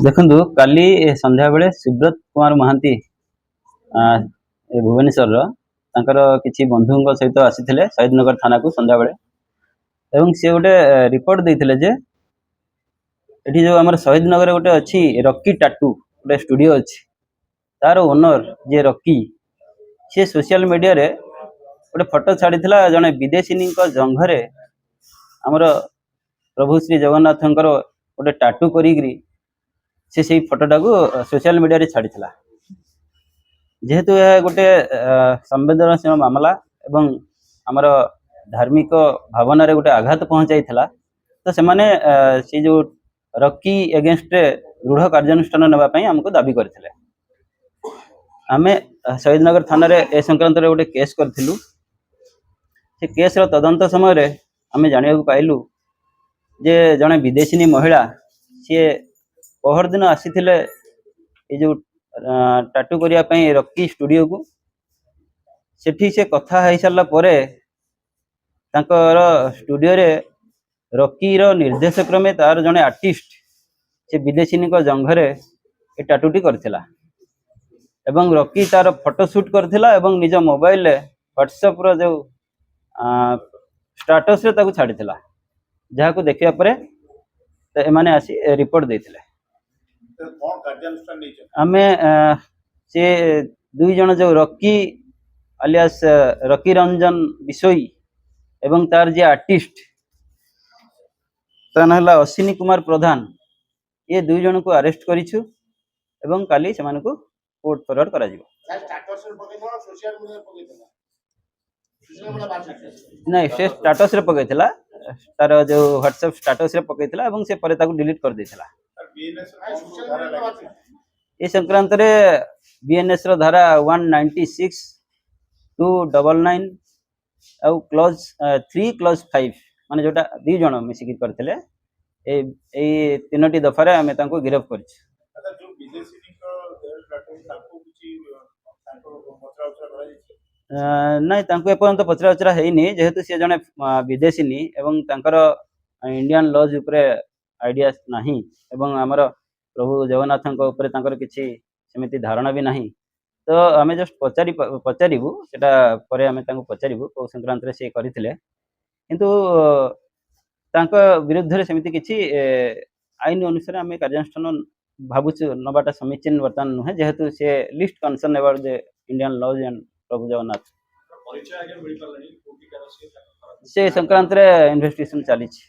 ଦେଖନ୍ତୁ କାଲି ସନ୍ଧ୍ୟା ବେଳେ ସୁବ୍ରତ କୁମାର ମହାନ୍ତି ଏ ଭୁବନେଶ୍ୱରର ତାଙ୍କର କିଛି ବନ୍ଧୁଙ୍କ ସହିତ ଆସିଥିଲେ ଶହୀଦନଗର ଥାନାକୁ ସନ୍ଧ୍ୟାବେଳେ ଏବଂ ସେ ଗୋଟେ ରିପୋର୍ଟ ଦେଇଥିଲେ ଯେ ଏଠି ଯୋଉ ଆମର ଶହୀଦନଗରରେ ଗୋଟେ ଅଛି ରକି ଟାଟୁ ଗୋଟେ ଷ୍ଟୁଡିଓ ଅଛି ତାର ଓନର ଯିଏ ରକି ସେ ସୋସିଆଲ ମିଡ଼ିଆରେ ଗୋଟେ ଫଟୋ ଛାଡ଼ିଥିଲା ଜଣେ ବିଦେଶୀଙ୍କ ଜଙ୍ଘରେ ଆମର ପ୍ରଭୁ ଶ୍ରୀ ଜଗନ୍ନାଥଙ୍କର ଗୋଟେ ଟାଟୁ କରିକିରି ସେ ସେଇ ଫଟୋଟାକୁ ସୋସିଆଲ ମିଡ଼ିଆରେ ଛାଡ଼ିଥିଲା। ଯେହେତୁ ଏହା ଗୋଟେ ସମ୍ବେଦନଶୀଳ ମାମଲା ଏବଂ ଆମର ଧାର୍ମିକ ଭାବନାରେ ଗୋଟେ ଆଘାତ ପହଞ୍ଚାଇଥିଲା ତ ସେମାନେ ସେ ଯୋଉ ରକି ଏଗେନଷ୍ଟରେ ଦୃଢ଼ କାର୍ଯ୍ୟାନୁଷ୍ଠାନ ନେବା ପାଇଁ ଆମକୁ ଦାବି କରିଥିଲେ। ଆମେ ଶହୀଦନଗର ଥାନାରେ ଏ ସଂକ୍ରାନ୍ତରେ ଗୋଟେ କେସ୍ କରିଥିଲୁ। ସେ କେସ୍ର ତଦନ୍ତ ସମୟରେ ଆମେ ଜାଣିବାକୁ ପାଇଲୁ ଯେ ଜଣେ ବିଦେଶୀ ମହିଳା ସିଏ ପହରଦିନ ଆସିଥିଲେ ଏ ଯୋଉ ଟାଟୁ କରିବା ପାଇଁ ରକି ଷ୍ଟୁଡିଓକୁ। ସେଠି ସେ କଥା ହେଇସାରିଲା ପରେ ତାଙ୍କର ଷ୍ଟୁଡିଓରେ ରକିର ନିର୍ଦ୍ଦେଶ କ୍ରମେ ତାର ଜଣେ ଆର୍ଟିଷ୍ଟ ସେ ବିଦେଶୀଙ୍କ ଜଙ୍ଘରେ ଏ ଟାଟୁଟି କରିଥିଲା ଏବଂ ରକି ତାର ଫଟୋ ସୁଟ୍ କରିଥିଲା ଏବଂ ନିଜ ମୋବାଇଲରେ ହ୍ୱାଟ୍ସଆପ୍ର ଯୋଉ ଷ୍ଟାଟସରେ ତାକୁ ଛାଡ଼ିଥିଲା, ଯାହାକୁ ଦେଖିବା ପରେ ଏମାନେ ଆସି ରିପୋର୍ଟ ଦେଇଥିଲେ। ଆମେ ସେ ଦୁଇ ଜଣ ଯୋଉ ରକି ଆଲିଆସ ରକି ରଞ୍ଜନ ବିଶୋଇ ଏବଂ ତାର ଯିଏ ଆର୍ଟିଷ୍ଟ ତା ନାଁ ହେଲା ଅଶ୍ୱିନୀ କୁମାର ପ୍ରଧାନ, ଏ ଦୁଇ ଜଣଙ୍କୁ ଆରେଷ୍ଟ କରିଛୁ ଏବଂ କାଲି ସେମାନଙ୍କୁ କୋର୍ଟ ଫରୱାର୍ଡ କରାଯିବ। ନାଇଁ, ସେ ଷ୍ଟାଟସରେ ପକେଇଥିଲା, ତାର ଯୋଉ ହ୍ୱାଟ୍ସଆପ୍ ଷ୍ଟାଟସରେ ପକେଇଥିଲା ଏବଂ ସେ ପରେ ତାକୁ ଡିଲିଟ୍ କରିଦେଇଥିଲା। ଏ ସଂକ୍ରାନ୍ତରେ BNS ର ଧାରା 196(299) ଆଉ କ୍ଲଜ 3 କ୍ଲଜ 5 ମାନେ ଯୋଉଟା ଦି ଜଣ ମିଶିକି କରିଥିଲେ ଏଇ ତିନୋଟି ଦଫାରେ ଆମେ ତାଙ୍କୁ ଗିରଫ କରିଛୁ। ନାଇଁ, ତାଙ୍କୁ ଏପର୍ଯ୍ୟନ୍ତ ପଚରା ଉଚରା ହେଇନି, ଯେହେତୁ ସେ ଜଣେ ବିଦେଶୀ ଏବଂ ତାଙ୍କର ଇଣ୍ଡିଆନ ଲଜ୍ ଉପରେ ଆଇଡିଆ ନାହିଁ ଏବଂ ଆମର ପ୍ରଭୁ ଜଗନ୍ନାଥଙ୍କ ଉପରେ ତାଙ୍କର କିଛି ସେମିତି ଧାରଣା ବି ନାହିଁ। ତ ଆମେ ଜଷ୍ଟ ପଚାରିବୁ, ସେଟା ପରେ ଆମେ ତାଙ୍କୁ ପଚାରିବୁ କୋଉ ସଂକ୍ରାନ୍ତରେ ସେ କରିଥିଲେ, କିନ୍ତୁ ତାଙ୍କ ବିରୁଦ୍ଧରେ ସେମିତି କିଛି ଆଇନ ଅନୁସାରେ ଆମେ କାର୍ଯ୍ୟାନୁଷ୍ଠାନ ଭାବୁଛୁ ନବାଟା ସମୀଚୀନ ବର୍ତ୍ତମାନ ନୁହେଁ, ଯେହେତୁ ସେ list concern about the Indian lodge and ପ୍ରଭୁ ଜଗନ୍ନାଥ ସେ ସଂକ୍ରାନ୍ତରେ ଇନଭେଷ୍ଟିଗେସନ ଚାଲିଛି।